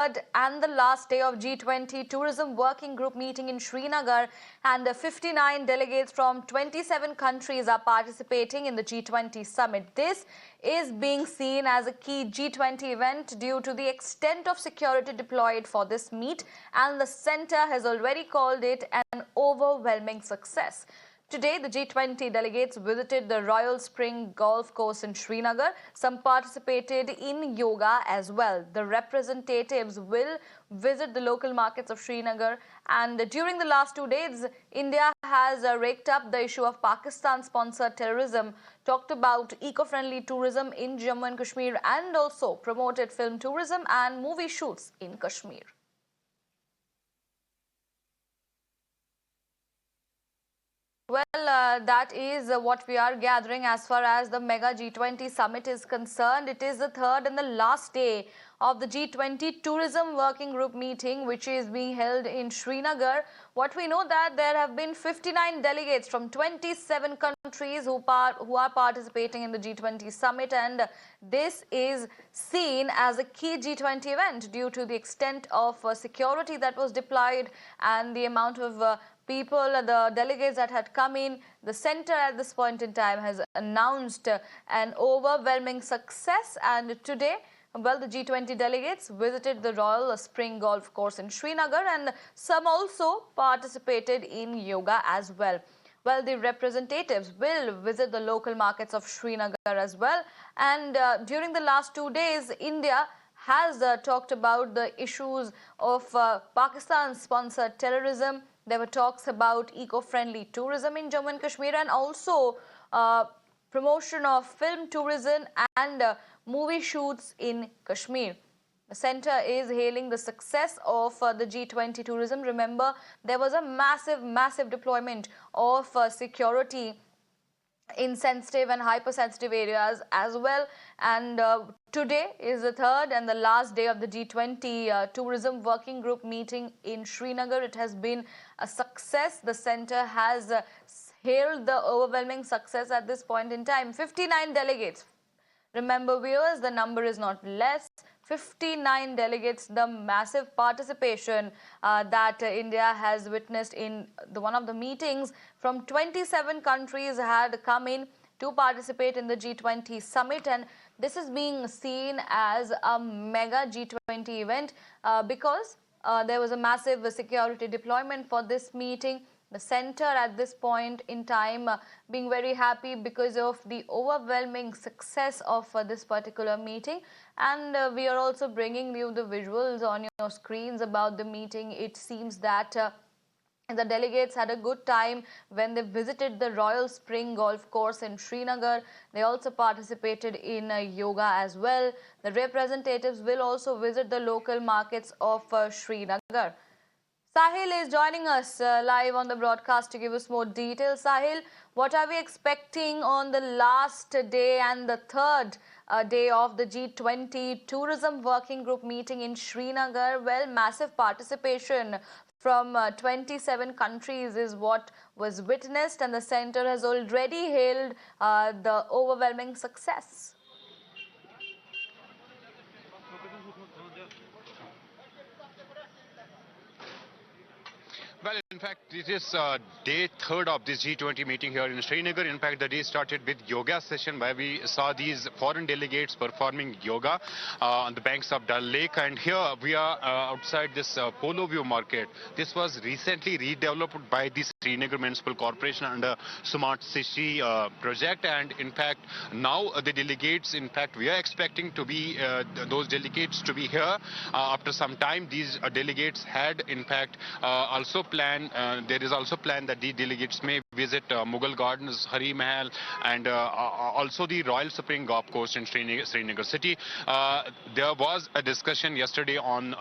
and the last day of G20 Tourism Working Group meeting in Srinagar, and 59 delegates from 27 countries are participating in the G20 summit. This is being seen as a key G20 event due to the extent of security deployed for this meet, and the center has already called it an overwhelming success. Today, the G20 delegates visited the Royal Spring Golf Course in Srinagar. Some participated in yoga as well. The representatives will visit the local markets of Srinagar. And during the last 2 days, India has raked up the issue of Pakistan-sponsored terrorism, talked about eco-friendly tourism in Jammu and Kashmir, and also promoted film tourism and movie shoots in Kashmir. Well, that is what we are gathering as far as the Mega G20 Summit is concerned. It is the third and the last day of the G20 Tourism Working Group meeting, which is being held in Srinagar. What we know that there have been 59 delegates from 27 countries who are participating in the G20 Summit, and this is seen as a key G20 event due to the extent of security that was deployed and the amount of people, the delegates that had come in. The center at this point in time has announced an overwhelming success, and today, well, the G20 delegates visited the Royal Spring Golf Course in Srinagar, and some also participated in yoga as well. Well, the representatives will visit the local markets of Srinagar as well, and during the last 2 days, India has talked about the issues of Pakistan-sponsored terrorism. There were talks about eco-friendly tourism in Jammu and Kashmir, and also promotion of film tourism and movie shoots in Kashmir. The center is hailing the success of the G20 tourism. Remember, there was a massive deployment of security in sensitive and hypersensitive areas as well, and today is the third and the last day of the G20 Tourism Working Group meeting in Srinagar. It has been a success. The center has hailed the overwhelming success at this point in time. 59 delegates. Remember, viewers, the number is not less. 59 delegates, the massive participation that India has witnessed in one of the meetings from 27 countries had come in to participate in the G20 summit, and this is being seen as a mega G20 event because there was a massive security deployment for this meeting. The center at this point in time being very happy because of the overwhelming success of this particular meeting, and we are also bringing you the visuals on your screens about the meeting. It seems that the delegates had a good time when they visited the Royal Spring Golf Course in Srinagar. They also participated in yoga as well. The representatives will also visit the local markets of Srinagar. Sahil is joining us live on the broadcast to give us more details. Sahil, what are we expecting on the last day and the third day of the G20 Tourism Working Group meeting in Srinagar? Well, massive participation from 27 countries is what was witnessed, and the center has already hailed the overwhelming success. Well, in fact, it is day third of this G20 meeting here in Srinagar. In fact, the day started with yoga session where we saw these foreign delegates performing yoga on the banks of Dal Lake. And here we are outside this Polo View market. This was recently redeveloped by the Srinagar Municipal Corporation under Smart City project. And in fact, now the delegates, in fact, we are expecting to be those delegates to be here after some time. These delegates had, in fact, also there is also plan that the delegates may visit Mughal Gardens, Hari Mahal, and also the Royal Spring Golf Course in Srinagar city. There was a discussion yesterday on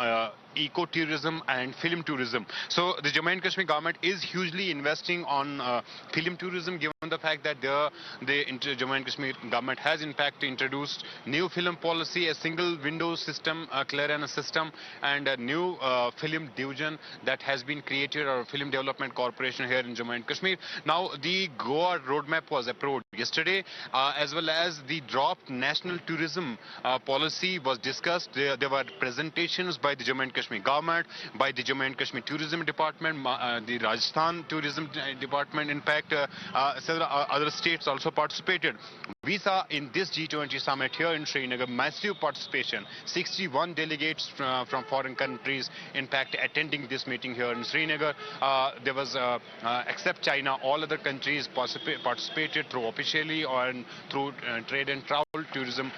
eco-tourism and film tourism. So the Jammu and Kashmir government is hugely investing on film tourism, given the fact that the Jammu and Kashmir government has in fact introduced new film policy, a single window system, a clearance system, and a new film division that has been created, or film development corporation here in Jammu and Kashmir. Now the Goa roadmap was approved yesterday, as well as the dropped national tourism policy was discussed. There were presentations by the Jammu and Kashmir government, by the Jammu and Kashmir Tourism Department, the Rajasthan Tourism Department. In fact, several other states also participated. We saw in this G20 summit here in Srinagar massive participation. 61 delegates from foreign countries, in fact, attending this meeting here in Srinagar. There was, except China, all other countries participated through officially or through trade and travel, tourism,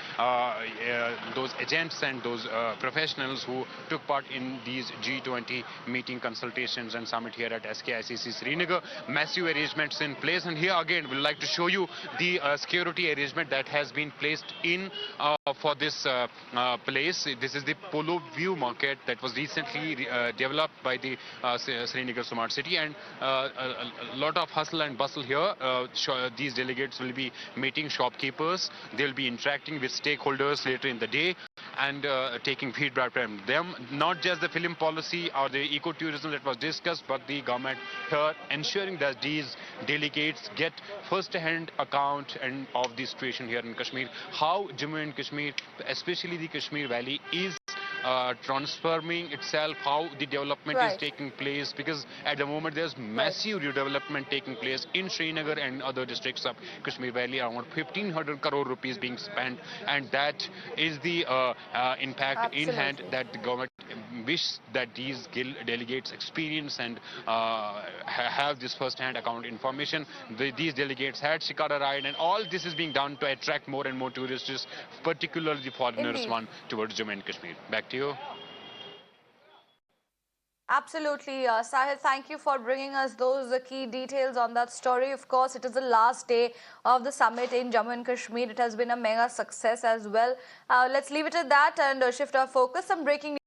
those agents and those professionals who took part in these G20 meeting consultations and summit here at SKICC Srinagar. Massive arrangements in place, and here again we'd like to show you the security arrangement that has been placed in for this place. This is the Polo View Market that was recently developed by the Srinagar Smart City, and a lot of hustle and bustle here. These delegates will be meeting shopkeepers. They'll be interacting with stakeholders later in the day and taking feedback from them. Not just the film policy or the ecotourism that was discussed, but the government here ensuring that these delegates get first-hand account and of the situation here in Kashmir, how Jammu and Kashmir, especially the Kashmir Valley, is transforming itself, how the development is Right. taking place, because at the moment there's Right. massive redevelopment taking place in Srinagar and other districts of Kashmir Valley. Around 1500 crore rupees being spent, and that is the impact in hand Absolutely. that the government wish that these delegates experience and have this first-hand account information. These delegates had Shikara ride, and all this is being done to attract more and more tourists, particularly the foreigners Indeed. one towards Jammu and Kashmir. Back to you. Absolutely, Sahil. Thank you for bringing us those key details on that story. Of course, it is the last day of the summit in Jammu and Kashmir. It has been a mega success as well. Let's leave it at that and shift our focus. Some breaking